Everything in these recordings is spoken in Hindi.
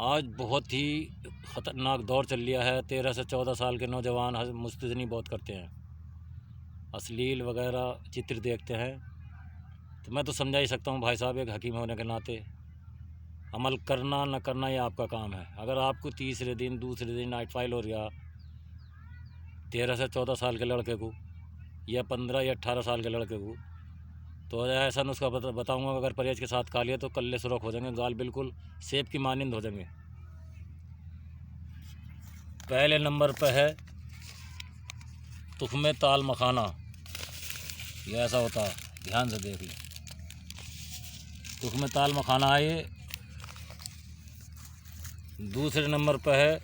आज बहुत ही ख़तरनाक दौर चल लिया है। 13 से 14 साल के नौजवान मुस्तज़नी बहुत करते हैं, अश्लील वगैरह चित्र देखते हैं। तो मैं तो समझा ही सकता हूँ भाई साहब, एक हकीम होने के नाते अमल करना न करना ये आपका काम है। अगर आपको तीसरे दिन दूसरे दिन नाइट फाइल हो गया 13 से 14 साल के लड़के को या 15 या 18 साल के लड़के को, तो ऐसा नुस्खा बताऊँगा, अगर परहेज के साथ खा लिया तो कल्ले सुरख हो जाएंगे, गाल बिल्कुल सेब की मानिंद हो जाएंगे। पहले नंबर पर है तुख्मे ताल मखाना। ये ऐसा होता है, ध्यान से देख लें। तुख्मे ताल मखाना है ये। दूसरे नंबर पर है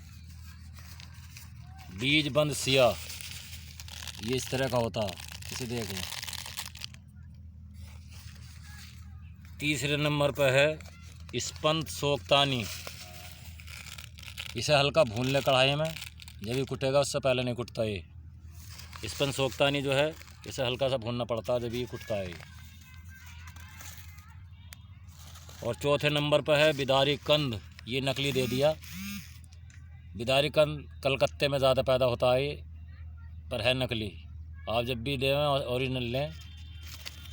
बीज बंद सिया। ये इस तरह का होता है, इसे देख लें। तीसरे नंबर पर है स्पंद सोक्तानी। इसे हल्का भून ले कढ़ाई में, जब भी कुटेगा उससे पहले नहीं कुटता ये। स्पंद सोक्तानी जो है इसे हल्का सा भूनना पड़ता है जब ये कुटता है। और चौथे नंबर पर है बिदारी कंद। ये नकली दे दिया। बिदारी कंद कलकत्ते में ज़्यादा पैदा होता है ये, पर है नकली। आप जब भी दें ओरिजिनल लें।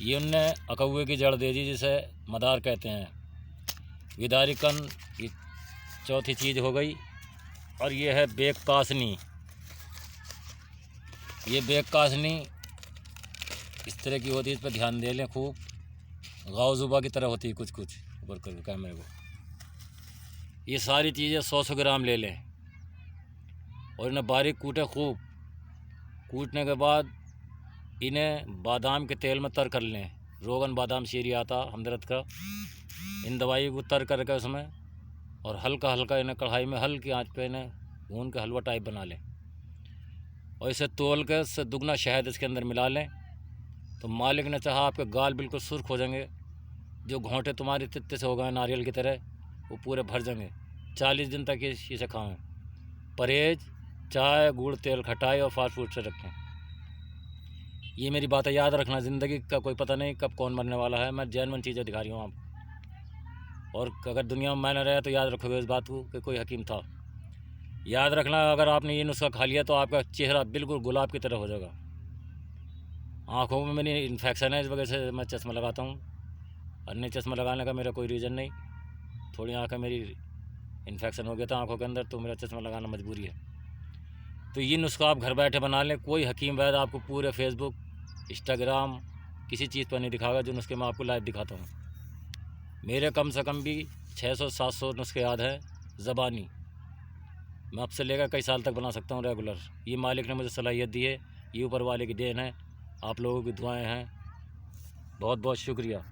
ये उनने अकौवे की जड़ दे दी जिसे मदार कहते हैं। बिदारी कंद ये चौथी चीज़ हो गई। और ये है बेक कासनी। ये बेक कासनी इस तरह की होती है, इस पर ध्यान दे लें खूब। गावजुबा की तरह होती है कुछ कुछ ऊपर कर कैमरे को। ये सारी चीज़ें 100 ग्राम ले लें और इन्हें बारीक कूटें खूब। कूटने के बाद इन्हें बादाम के तेल में तर कर लें। रोगन बादाम शीरी आता हमदर्द का। इन दवाई को तर करके उसमें और हल्का हल्का इन्हें कढ़ाई में हल्की आंच पे इन्हें भून के हलवा टाइप बना लें। और इसे तोल के इससे दुगना शहद इसके अंदर मिला लें। तो मालिक ने चाहा आपके गाल बिल्कुल सुर्ख हो जाएंगे। जो घोंटे तुम्हारे तित्ते से हो गए नारियल की तरह, वो पूरे भर जाएंगे। 40 दिन तक इसे खाएं। परहेज चाय गुड़ तेल खटाई और फास्ट फूड से रखें। ये मेरी बातें याद रखना, ज़िंदगी का कोई पता नहीं कब कौन मरने वाला है। मैं जेन्युइन चीज़ें दिखा रही हूँ आपको। और अगर दुनिया में मैं न रहा तो याद रखोगे इस बात को कि कोई हकीम था। याद रखना, अगर आपने ये नुस्खा खा लिया तो आपका चेहरा बिल्कुल गुलाब की तरह हो जाएगा। आँखों में मेरी इन्फेक्शन है, इस वजह से मैं चश्मा लगाता हूँ। अन्य चश्मा लगाने का मेरा कोई रीज़न नहीं। थोड़ी आँखें मेरी इन्फेक्शन हो गया था आँखों के अंदर, तो मेरा चश्मा लगाना मजबूरी है। तो ये नुस्खा आप घर बैठे बना लें। कोई हकीम वैद्य आपको पूरे फेसबुक इंस्टाग्राम किसी चीज़ पर नहीं दिखाएगा जो नुस्खे मैं आपको लाइव दिखाता हूँ। मेरे कम से कम भी 600-700 नुस्खे याद हैं ज़बानी। मैं अब से लेकर कई साल तक बना सकता हूँ रेगुलर। ये मालिक ने मुझे सलाहियत दी है, ये ऊपर वाले की देन है, आप लोगों की दुआएं हैं। बहुत बहुत शुक्रिया।